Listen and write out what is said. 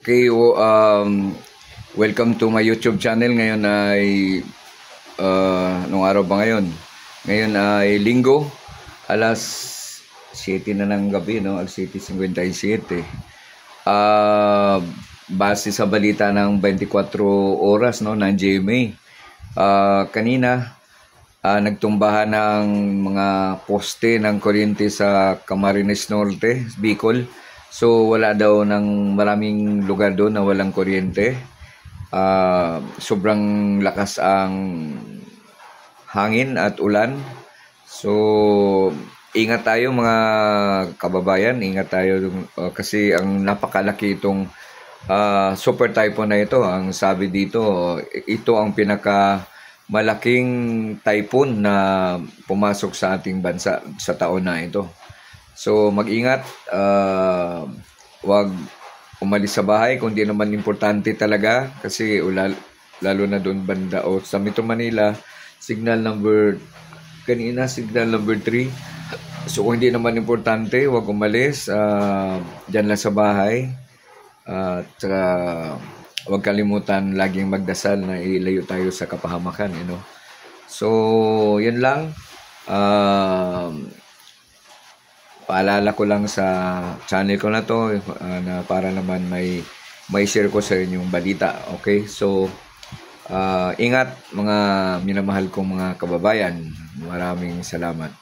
Okay, welcome to my YouTube channel. Ngayon ay, nung araw ba ngayon? Ngayon ay Linggo, alas 7 na ng gabi, no? Alas 7:57. Base sa balita ng 24 oras, no, ng GMA. Kanina, nagtumbahan ng mga poste ng kuryente sa Camarines Norte, Bicol. So wala daw ng maraming lugar doon na walang kuryente. Sobrang lakas ang hangin at ulan. So ingat tayo mga kababayan, ingat tayo kasi ang napakalaki itong super typhoon na ito. Ang sabi dito, ito ang pinaka malaking typhoon na pumasok sa ating bansa sa taon na ito. So mag-ingat, wag umalis sa bahay kung di naman importante talaga kasi lalo na doon banda o sa Metro Manila, signal number 3. So kung hindi naman importante, wag umalis, dyan lang sa bahay. At saka wag kalimutan laging magdasal na ilayo tayo sa kapahamakan, you know. So yun lang. Paalala ko lang sa channel ko na to na para naman may share ko sa inyong balita. Okay? So ingat mga minamahal kong mga kababayan. Maraming salamat.